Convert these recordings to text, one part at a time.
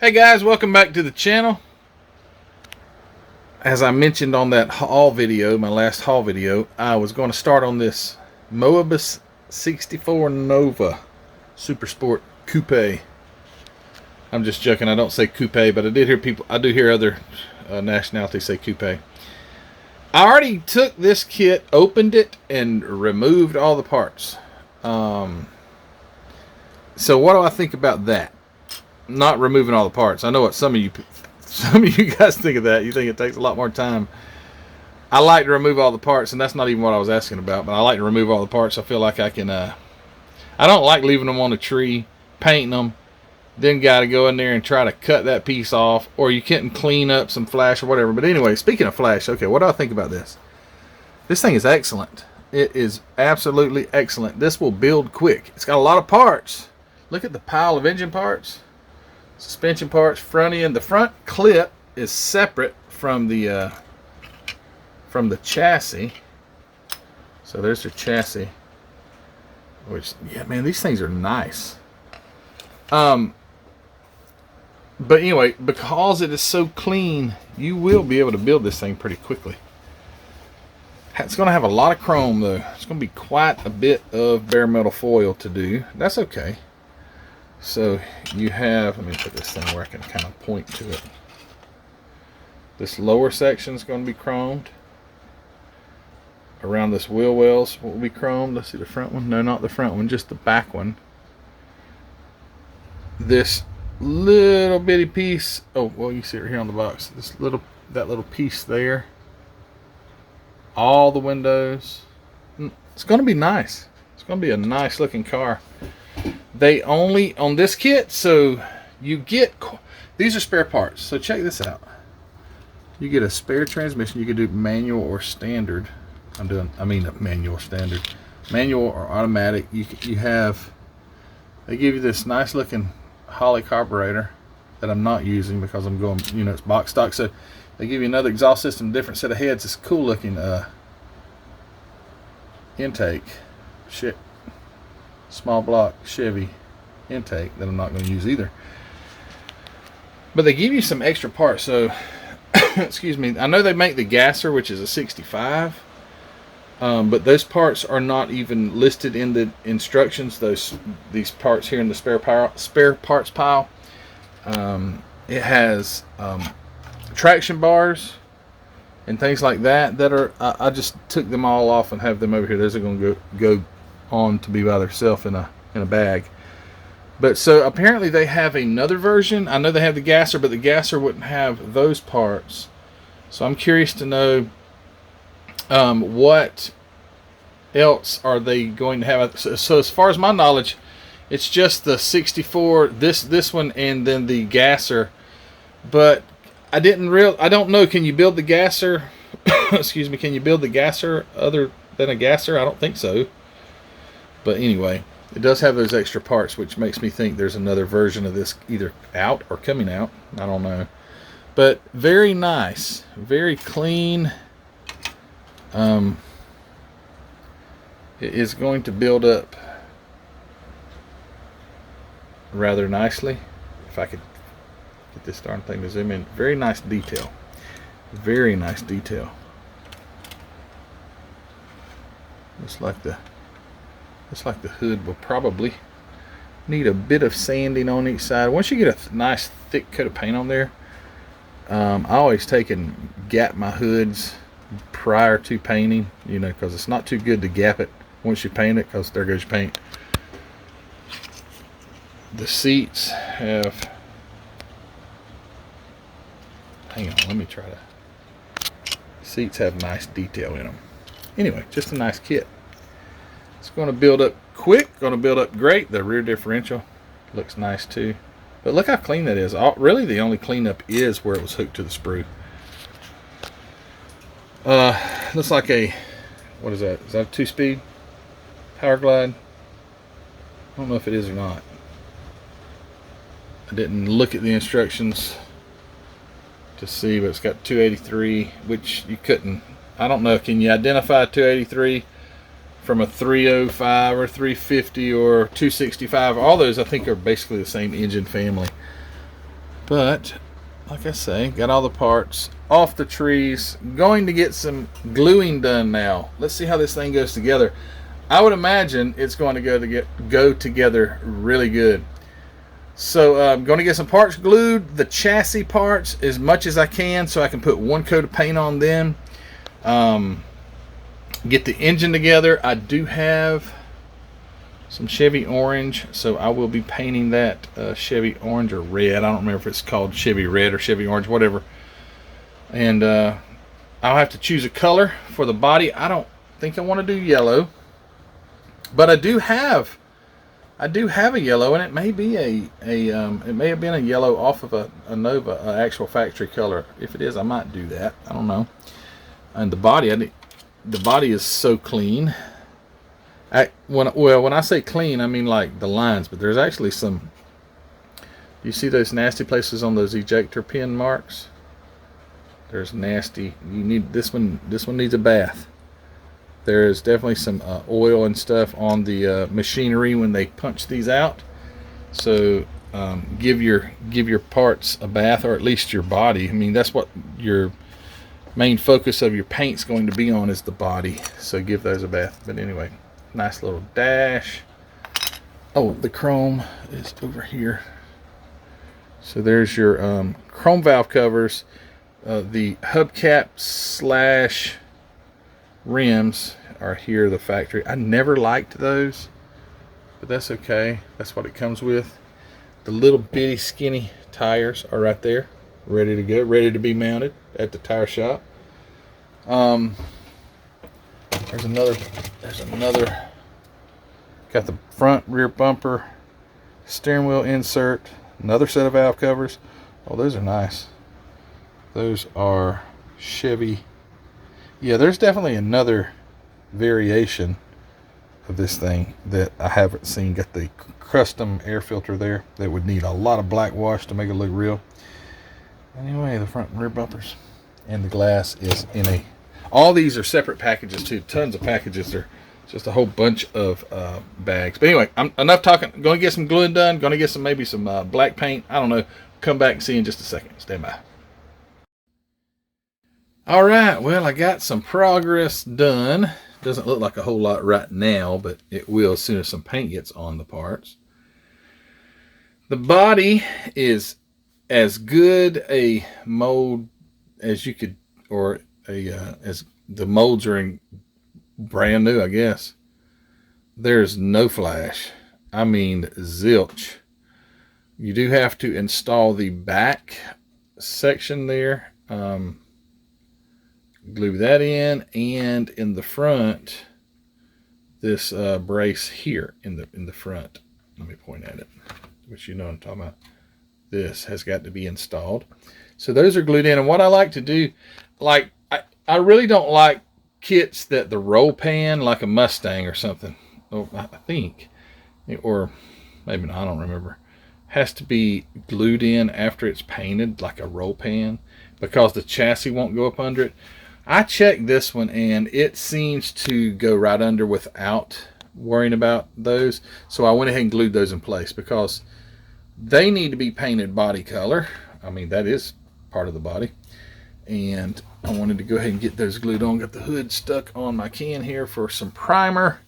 Hey guys, welcome back to the channel. As I mentioned on that haul video, my last haul video, I was going to start on this Moebius 64 Nova Super Sport Coupe. I'm just joking, I don't say coupe, but I do hear other nationalities say coupe. I already took this kit, opened it, and removed all the parts. So what do I think about that? Not removing all the parts. I know what some of you guys think of that. You think it takes a lot more time. I like to remove all the parts, and that's not even what I was asking about, but I like to remove all the parts. I feel like I can I don't like leaving them on a tree, painting them, then got to go in there and try to cut that piece off, or you can't clean up some flash or whatever. But anyway, speaking of flash, okay, what do I think about this? This thing is excellent. It is absolutely excellent. This will build quick. It's got a lot of parts. Look at the pile of engine parts, suspension parts, front end. The front clip is separate from the chassis. So there's the chassis. Which, yeah, man, these things are nice. But anyway, because it is so clean, you will be able to build this thing pretty quickly. It's going to have a lot of chrome, though. It's going to be quite a bit of bare metal foil to do. That's okay. So you have, let me put this thing where I can kind of point to it. This lower section is going to be chromed. Around this wheel wells will be chromed. Let's see the front one. No, not the front one, just the back one. This little bitty piece. Oh, well, you see it here on the box. That little piece there. All the windows. It's going to be nice. It's going to be a nice looking car. They only, on this kit, so you get, these are spare parts. So check this out. You get a spare transmission. You can do manual or standard. Manual standard. Manual or automatic. You have, they give you this nice looking Holley carburetor that I'm not using because I'm going, it's box stock. So they give you another exhaust system, different set of heads. It's cool looking intake. Shit. Small block Chevy intake that I'm not going to use either. But they give you some extra parts. So, excuse me, I know they make the gasser, which is a 65. But those parts are not even listed in the instructions. These parts here in the spare parts pile. It has traction bars and things like that are. I just took them all off and have them over here. Those are going to go on to be by themselves in a bag. But so apparently they have another version. I know they have the gasser, but the gasser wouldn't have those parts. So I'm curious to know what else are they going to have. So as far as my knowledge, it's just the 64, this one, and then the gasser. But I don't know, can you build the gasser excuse me, can you build the gasser other than a gasser? I don't think so. But anyway, it does have those extra parts, which makes me think there's another version of this either out or coming out. I don't know. But very nice, very clean. It is going to build up rather nicely. If I could get this darn thing to zoom in. Very nice detail. Very nice detail. Looks like the hood will probably need a bit of sanding on each side. Once you get a nice thick coat of paint on there, I always take and gap my hoods prior to painting, because it's not too good to gap it once you paint it, because there goes your paint. The seats have, hang on, let me try to, seats have nice detail in them. Anyway, just a nice kit. It's going to build up quick, going to build up great. The rear differential looks nice too. But look how clean that is. Really, the only cleanup is where it was hooked to the sprue. Looks like a, what is that? Is that a 2-speed power glide? I don't know if it is or not. I didn't look at the instructions to see, but it's got 283, which you couldn't, I don't know, can you identify 283 from a 305 or 350 or 265? All those I think are basically the same engine family. But like I say, got all the parts off the trees. Going to get some gluing done now. Let's see how this thing goes together. I would imagine it's going to go together really good. So I'm going to get some parts glued, the chassis parts as much as I can, so I can put one coat of paint on them. Get the engine together. I do have some Chevy orange, so I will be painting that Chevy orange or red. I don't remember if it's called Chevy red or Chevy orange, whatever. And I'll have to choose a color for the body. I don't think I want to do yellow, but I do have a yellow, and it may be it may have been a yellow off of a Nova actual factory color. If it is, I might do that. I don't know. And the body is so clean. When I say clean, I mean like the lines, but there's actually some. You see those nasty places on those ejector pin marks? There's nasty. You need this one. This one needs a bath. There is definitely some oil and stuff on the machinery when they punch these out. So give your parts a bath, or at least your body. I mean, that's what your main focus of your paint's going to be on, is the body. So give those a bath. But anyway, nice little dash. Oh, the chrome is over here. So there's your chrome valve covers. The hubcap / rims are here, the factory. I never liked those, but that's okay. That's what it comes with. The little bitty skinny tires are right there, ready to go, ready to be mounted at the tire shop. There's another got the front rear bumper, steering wheel insert, another set of valve covers. Oh, those are nice. Those are Chevy. Yeah, there's definitely another variation of this thing that I haven't seen. Got the custom air filter there that would need a lot of black wash to make it look real. Anyway, the front and rear bumpers, and the glass is in a. All these are separate packages too. Tons of packages. They're just a whole bunch of bags. But anyway, I'm enough talking. I'm going to get some gluing done. Going to get maybe some black paint. I don't know. Come back and see you in just a second. Stand by. All right, well, I got some progress done. Doesn't look like a whole lot right now, but it will as soon as some paint gets on the parts. The body is as good a mold as you could, or as the molds are in brand new, I guess. There's no flash. I mean, zilch. You do have to install the back section there. Glue that in, and in the front, this brace here in the front. Let me point at it, which you know what I'm talking about. This has got to be installed. So those are glued in, and what I like to do, like I really don't like kits that the roll pan, like a Mustang or something. Oh, I think, or maybe not, I don't remember. Has to be glued in after it's painted, like a roll pan, because the chassis won't go up under it. I checked this one, and it seems to go right under without worrying about those. So I went ahead and glued those in place because they need to be painted body color. I mean, that is part of the body. And I wanted to go ahead and get those glued on. Got the hood stuck on my can here for some primer.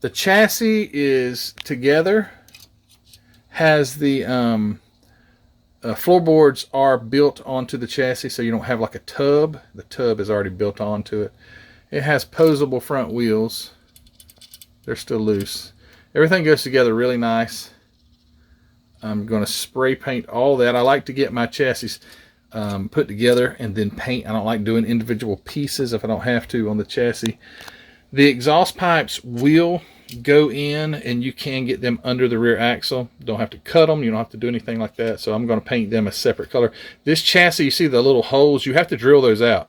The chassis is together. Has the floorboards are built onto the chassis, so you don't have like a tub. The tub is already built onto it. It has posable front wheels. They're still loose. Everything goes together really nice. I'm going to spray paint all that. I like to get my chassis put together and then paint. I don't like doing individual pieces if I don't have to on the chassis. The exhaust pipes will go in, and you can get them under the rear axle. Don't have to cut them. You don't have to do anything like that. So I'm going to paint them a separate color. This chassis, you see the little holes, you have to drill those out.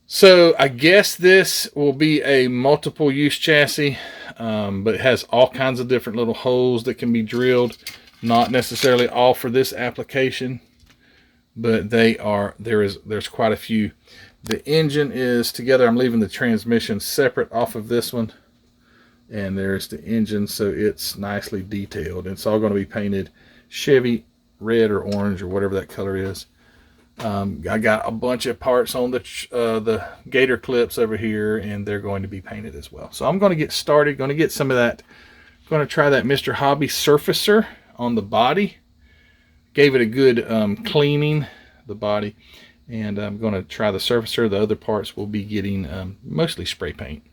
So I guess this will be a multiple use chassis, but it has all kinds of different little holes that can be drilled. Not necessarily all for this application, but there's quite a few. The engine is together. I'm leaving the transmission separate off of this one. And there's the engine, so it's nicely detailed. It's all going to be painted Chevy red or orange or whatever that color is. I got a bunch of parts on the gator clips over here, and they're going to be painted as well. So I'm going to get started, going to get some of that, going to try that Mr. Hobby surfacer on the body. Gave it a good cleaning, the body, and I'm going to try the surfacer. The other parts will be getting mostly spray paint.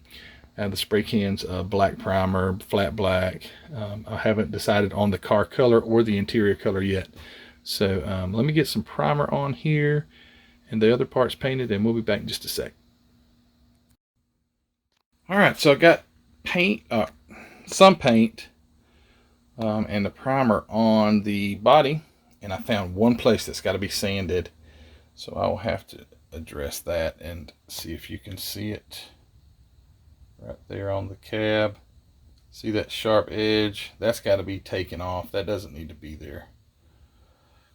The spray cans, black primer, flat black. I haven't decided on the car color or the interior color yet. So let me get some primer on here and the other parts painted, and we'll be back in just a sec. All right, so I got paint, some paint, and the primer on the body, and I found one place that's got to be sanded. So I will have to address that and see if you can see it right there on the cab. See that sharp edge? That's got to be taken off. That doesn't need to be there.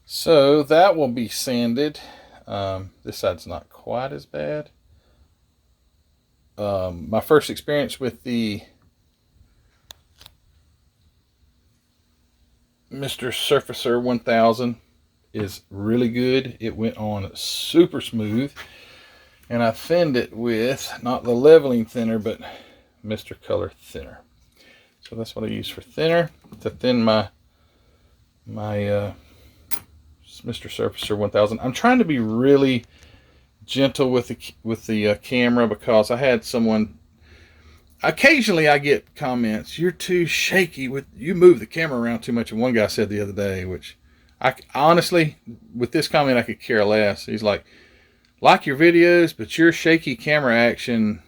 So that will be sanded. This side's not quite as bad. My first experience with the Mr. Surfacer 1000 is really good. It went on super smooth, and I thinned it with not the leveling thinner, but Mr. Color thinner. So that's what I use for thinner to thin my Mr. Surfacer 1000. I'm trying to be really gentle with the camera, because I had someone, occasionally I get comments, you're too shaky, you move the camera around too much. And one guy said the other day, which I honestly, with this comment, I could care less. He's like your videos, but your shaky camera action,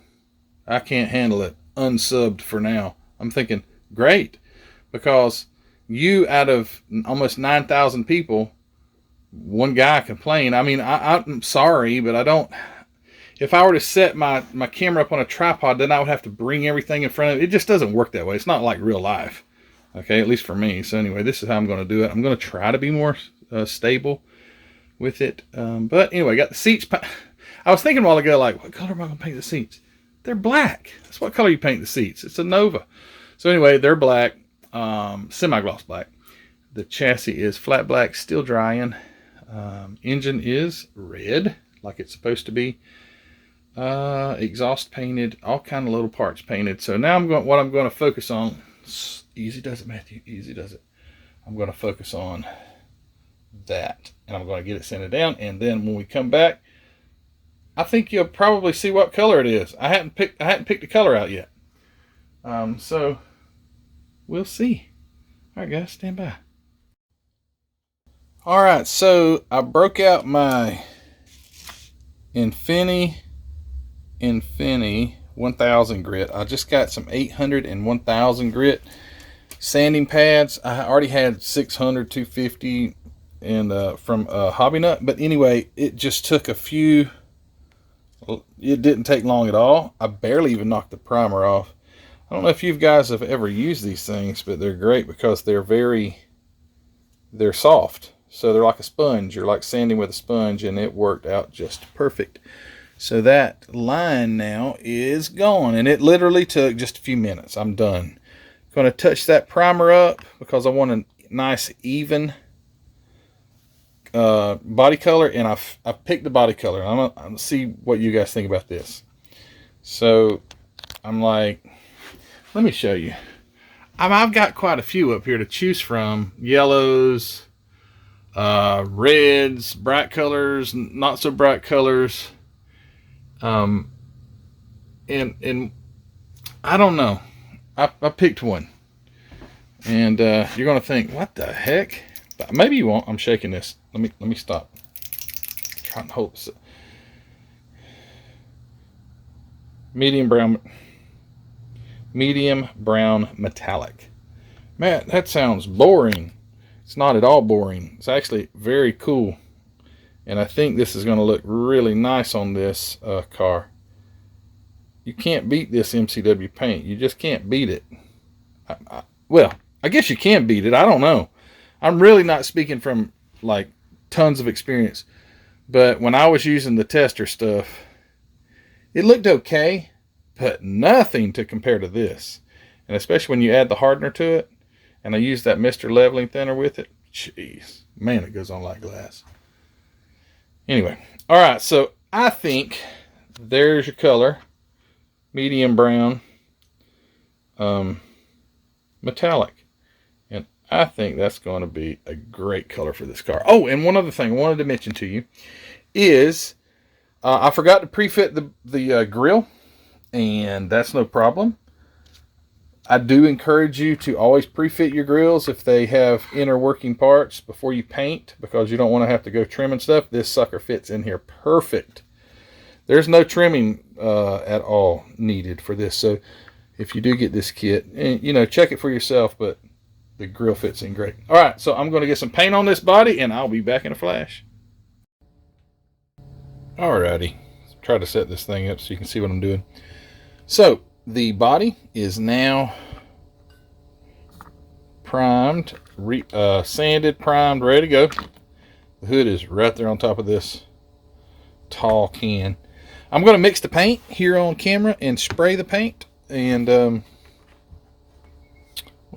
I can't handle it. Unsubbed for now. I'm thinking, great, because you, out of almost 9,000 people, one guy complained. I mean, I'm sorry, but I don't. If I were to set my camera up on a tripod, then I would have to bring everything in front of it. It just doesn't work that way. It's not like real life. Okay, at least for me. So anyway, this is how I'm going to do it. I'm going to try to be more stable with it. But anyway, got the seats. I was thinking a while ago, like, what color am I going to paint the seats? They're black. That's what color you paint the seats. It's a Nova. So anyway, they're black, semi-gloss black. The chassis is flat black, still drying. Engine is red, like it's supposed to be. Exhaust painted, all kind of little parts painted. So now what I'm going to focus on. Easy does it, Matthew. Easy does it. I'm going to focus on that, and I'm going to get it sanded down. And then when we come back, I think you'll probably see what color it is. I hadn't picked the color out yet. So we'll see. All right, guys, stand by. All right, so I broke out my Infinity 1000 grit. I just got some 800 and 1000 grit sanding pads. I already had 600, 250 and from Hobby Nut, but anyway, it just took a few. It didn't take long at all. I barely even knocked the primer off. I don't know if you guys have ever used these things, but they're great because they're soft. So they're like a sponge. You're like sanding with a sponge, and it worked out just perfect. So that line now is gone, and it literally took just a few minutes. I'm done. Going to touch that primer up because I want a nice even body color, and I've picked the body color. I'm gonna see what you guys think about this. So I'm like, let me show you. I've got quite a few up here to choose from. Yellows, reds, bright colors, not so bright colors. And I don't know. I picked one, and you're gonna think, what the heck? But maybe you won't. I'm shaking this. Let me stop. I'm trying to hold this. Medium brown metallic. Man, that sounds boring. It's not at all boring. It's actually very cool, and I think this is going to look really nice on this car. You can't beat this MCW paint. You just can't beat it. Well, I guess you can beat it. I don't know. I'm really not speaking from like tons of experience, but when I was using the tester stuff, it looked okay, but nothing to compare to this. And especially when you add the hardener to it, and I used that Mr. Leveling Thinner with it, Jeez, man, it goes on like glass. Anyway, all right, so I think there's your color. Medium brown, metallic. And I think that's going to be a great color for this car. Oh, and one other thing I wanted to mention to you is I forgot to pre-fit the grill, and that's no problem. I do encourage you to always pre-fit your grills if they have inner working parts before you paint, because you don't want to have to go trimming stuff. This sucker fits in here perfect. There's no trimming at all needed for this. So if you do get this kit, and, check it for yourself, but the grill fits in great. All right, so I'm going to get some paint on this body, and I'll be back in a flash. Alrighty, try to set this thing up so you can see what I'm doing. So the body is now primed, sanded, primed, ready to go. The hood is right there on top of this tall can. I'm going to mix the paint here on camera and spray the paint, and we'll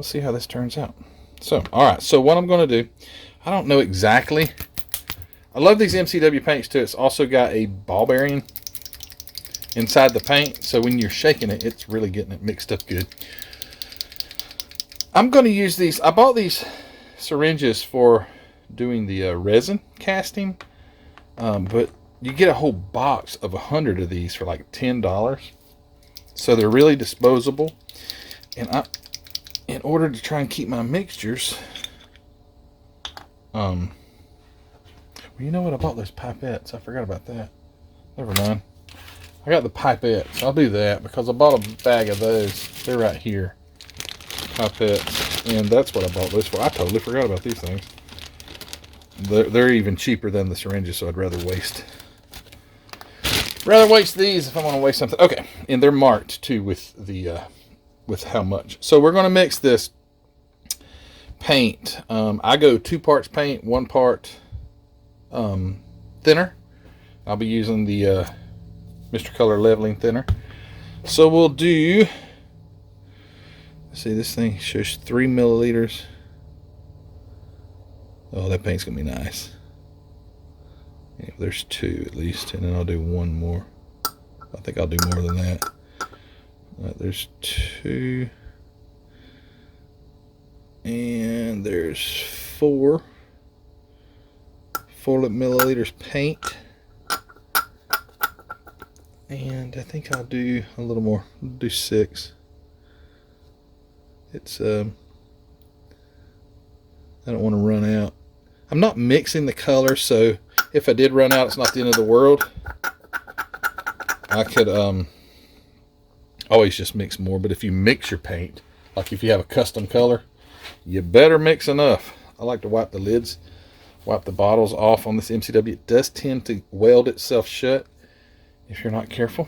see how this turns out. So, alright, so what I'm going to do, I don't know exactly. I love these MCW paints too. It's also got a ball bearing inside the paint, so when you're shaking it, it's really getting it mixed up good. I'm going to use these. I bought these syringes for doing the resin casting, but you get a whole box of 100 of these for like $10. So they're really disposable. And in order to try and keep my mixtures, well, you know what? I bought those pipettes. I forgot about that. Never mind. I got the pipettes. I'll do that because I bought a bag of those. They're right here. Pipettes. And that's what I bought those for. I totally forgot about these things. They're even cheaper than the syringes, so I'd rather waste these if I want to waste something. Okay, and they're marked too with the with how much. So we're going to mix this paint. I go 2 parts paint, 1 part thinner. I'll be using the Mr. Color leveling thinner. So we'll do, let's see, this thing shows 3 milliliters. Oh, that paint's gonna be nice. Yeah, there's 2 at least, and then I'll do 1 more. I think I'll do more than that. There's 2, and there's 4 milliliters paint, and I think I'll do a little more. I'll do 6. It's I don't want to run out. I'm not mixing the color, so if I did run out, it's not the end of the world. I could always just mix more, but if you mix your paint, like if you have a custom color, you better mix enough. I like to wipe the lids, wipe the bottles off on this MCW. It does tend to weld itself shut if you're not careful.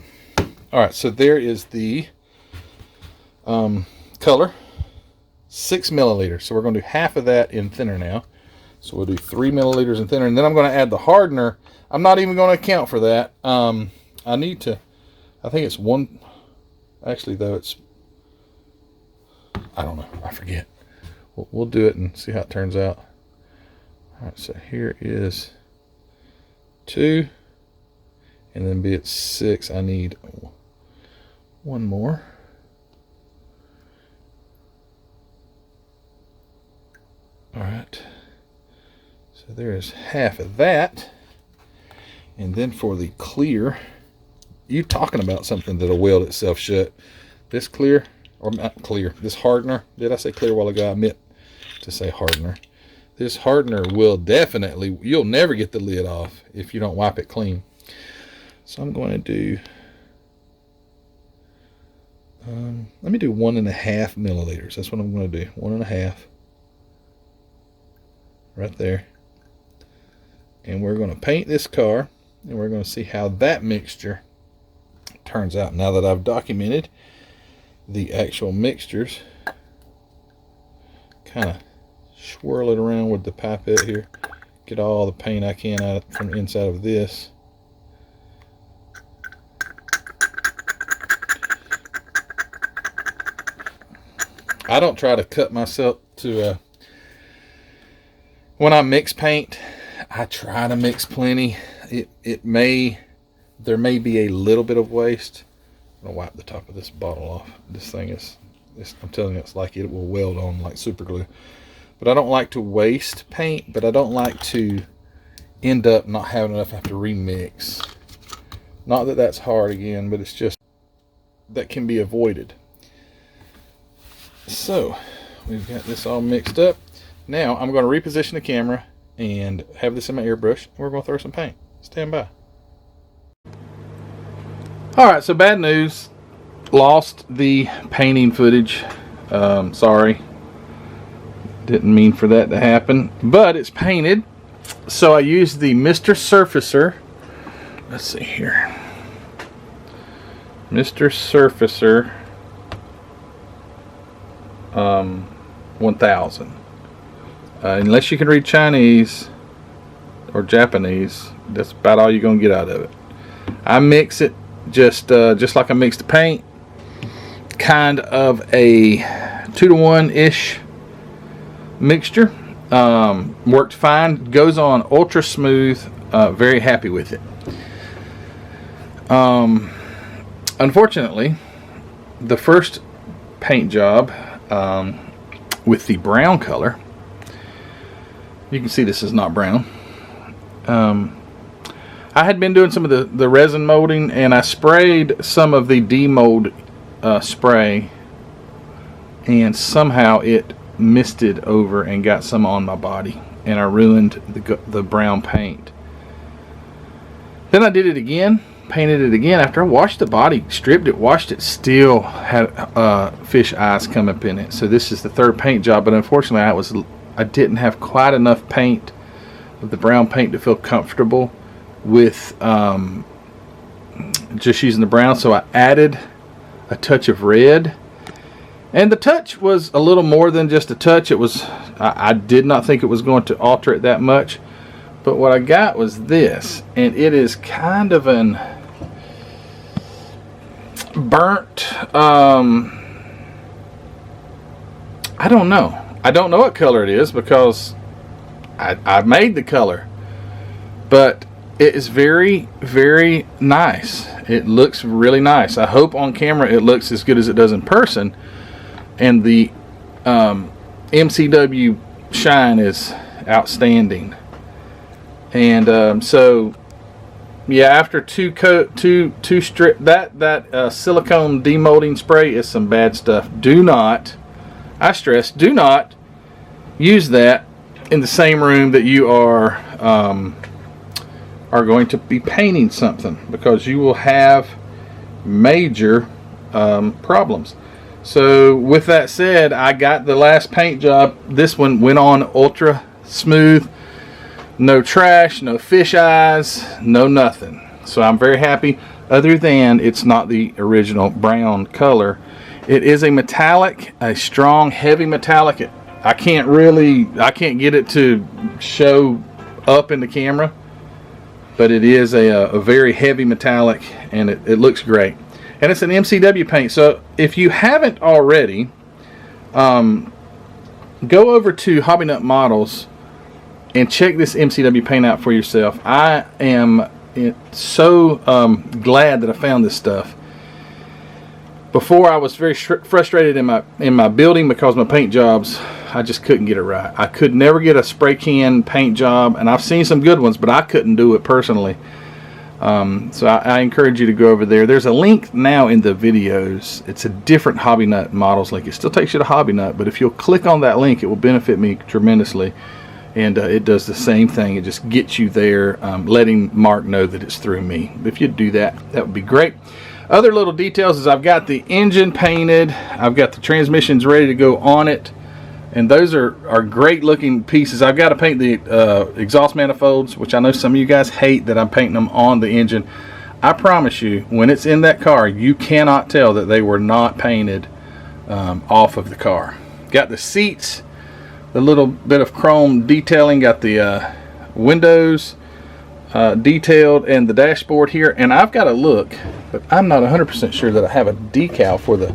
All right, so there is the color, 6 milliliters. So we're going to do half of that in thinner now. So we'll do 3 milliliters in thinner, and then I'm going to add the hardener. I'm not even going to account for that. I need to, I think it's 1, actually though it's, I don't know, I forget. We'll do it and see how it turns out. All right, so here is 2, and then be it 6, I need 1 more. All right, so there is half of that. And then for the clear, you talking about something that'll weld itself shut. This clear, or not clear, this hardener, did I say clear a while ago? I meant to say hardener. This hardener will definitely, you'll never get the lid off if you don't wipe it clean. So I'm going to do, let me do 1.5 milliliters. That's what I'm going to do, 1.5. Right there. And we're going to paint this car, and we're going to see how that mixture turns out. Now that I've documented the actual mixtures, kind of swirl it around with the pipette here, get all the paint I can out from the inside of this. I don't try to cut myself to When I mix paint, I try to mix plenty. There may be a little bit of waste. I'm gonna wipe the top of this bottle off. This thing is, I'm telling you, it's like it will weld on like super glue. But I don't like to waste paint, but I don't like to end up not having enough. I have to remix. Not that that's hard again, but it's just that can be avoided. So we've got this all mixed up. Now I'm going to reposition the camera and have this in my airbrush. We're going to throw some paint. Stand by. Alright, so bad news. Lost the painting footage. Sorry. Didn't mean for that to happen. But it's painted. So I used the Mr. Surfacer. Let's see here. Mr. Surfacer 1000. Unless you can read Chinese or Japanese, that's about all you're going to get out of it. I mix it just like I mixed the paint. Kind of a 2-to-1-ish mixture. Worked fine. Goes on ultra smooth. Very happy with it. Unfortunately, the first paint job with the brown color, you can see this is not brown. I had been doing some of the resin molding, and I sprayed some of the demold spray, and somehow it misted over and got some on my body, and I ruined the brown paint. Then I did it again, painted it again. After I washed the body, stripped it, washed it, still had fish eyes come up in it. So this is the third paint job, but unfortunately I didn't have quite enough paint of the brown paint to feel comfortable with just using the brown. So I added a touch of red, and the touch was a little more than just a touch. It was, I did not think it was going to alter it that much, but what I got was this, and it is kind of an burnt, I don't know what color it is, because I made the color, but it is very, very nice. It looks really nice. I hope on camera it looks as good as it does in person, and the MCW shine is outstanding. And so yeah, after two strip, that silicone demolding spray is some bad stuff. Do not, I stress, do not use that in the same room that you are going to be painting something, because you will have major problems. So with that said, I got the last paint job. This one went on ultra smooth. No trash, no fish eyes, no nothing. So I'm very happy, other than it's not the original brown color. It is a metallic, a strong, heavy metallic. I can't get it to show up in the camera, but it is a very heavy metallic, and it looks great. And it's an MCW paint. So if you haven't already, go over to Hobby Nut Models and check this MCW paint out for yourself. I am so glad that I found this stuff. Before, I was very frustrated in my building because my paint jobs, I just couldn't get it right. I could never get a spray can paint job, and I've seen some good ones, but I couldn't do it personally. So I encourage you to go over there. There's a link now in the videos. It's a different Hobby Nut Models link. It still takes you to Hobby Nut, but if you'll click on that link, it will benefit me tremendously. And it does the same thing. It just gets you there, letting Mark know that it's through me. If you'd do that, that would be great. Other little details is I've got the engine painted. I've got the transmissions ready to go on it. And those are great looking pieces. I've got to paint the exhaust manifolds, which I know some of you guys hate that I'm painting them on the engine. I promise you, when it's in that car, you cannot tell that they were not painted off of the car. Got the seats, the little bit of chrome detailing, got the windows detailed, and the dashboard here. And I've got to look, but I'm not 100% sure that I have a decal for the,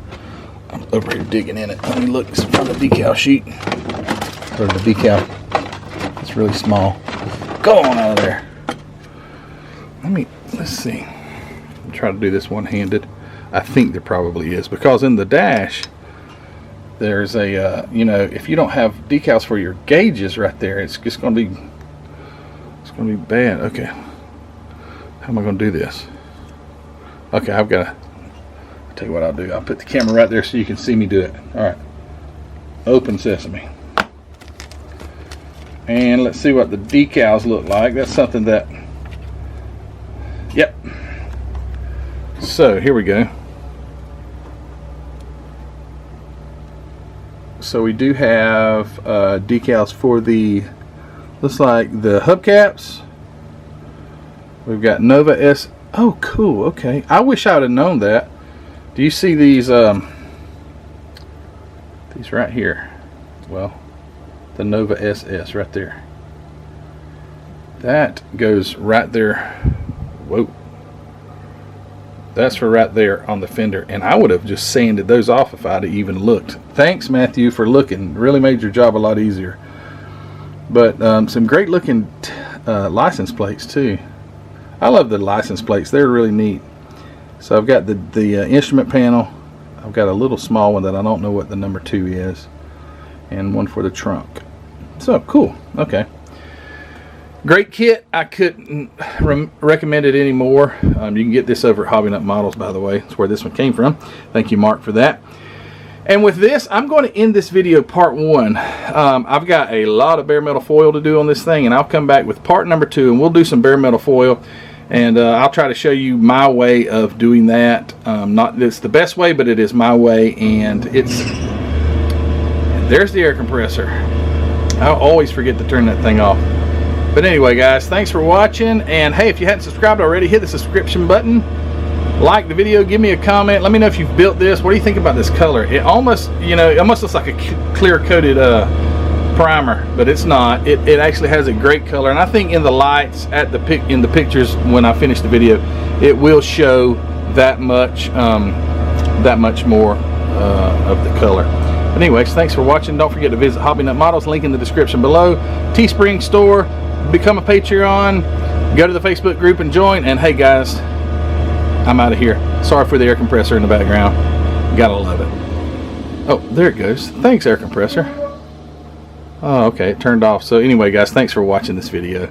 I'm over here digging in it. Let me look from the decal sheet, or the decal. It's really small. Go on out of there. Let's see. I'll try to do this one-handed. I think there probably is, because in the dash there's a you know, if you don't have decals for your gauges right there, it's just gonna be bad. Okay, how am I gonna do this? Okay, I'll tell you what I'll do. I'll put the camera right there so you can see me do it. All right, open sesame, and let's see what the decals look like. That's something that, yep. So here we go. So we do have decals for the, looks like the hubcaps. We've got Nova S. Oh, cool. Okay, I wish I would have known that. Do you see these right here? Well, the Nova SS right there. That goes right there. Whoa. That's for right there on the fender, and I would have just sanded those off if I'd even looked. Thanks, Matthew, for looking. Really made your job a lot easier. But some great looking license plates too. I love the license plates. They're really neat. So I've got the instrument panel. I've got a little small one that I don't know what the number 2 is, and one for the trunk. So cool. Okay. Great kit. I couldn't recommend it anymore. You can get this over at Hobby Nut Models, by the way. That's where this one came from. Thank you, Mark, for that. And with this, I'm going to end this video part 1. I've got a lot of bare metal foil to do on this thing, and I'll come back with part number 2, and we'll do some bare metal foil. And I'll try to show you my way of doing that. Not it's the best way, but it is my way, and there's the air compressor. I always forget to turn that thing off. But anyway, guys, thanks for watching, and hey, if you hadn't subscribed already, hit the subscription button, like the video, give me a comment, let me know if you've built this. What do you think about this color? It almost, you know, it almost looks like a clear coated primer, but it's not. It actually has a great color, and I think in the lights in the pictures when I finish the video, it will show that much more of the color. But anyways, thanks for watching. Don't forget to visit Hobby Nut Models, link in the description below. Teespring store, become a Patreon, go to the Facebook group and join. And hey guys, I'm out of here. Sorry for the air compressor in the background. Gotta love it. Oh, there it goes. Thanks, air compressor. Oh, okay, it turned off. So anyway, guys, thanks for watching this video.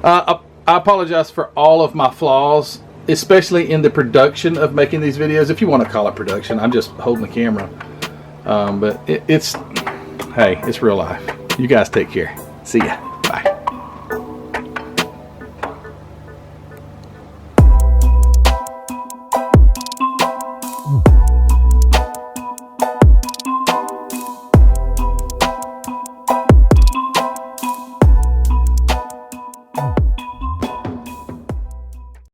I apologize for all of my flaws, especially in the production of making these videos. If you want to call it production, I'm just holding the camera. But it's, hey, it's real life. You guys take care. See ya.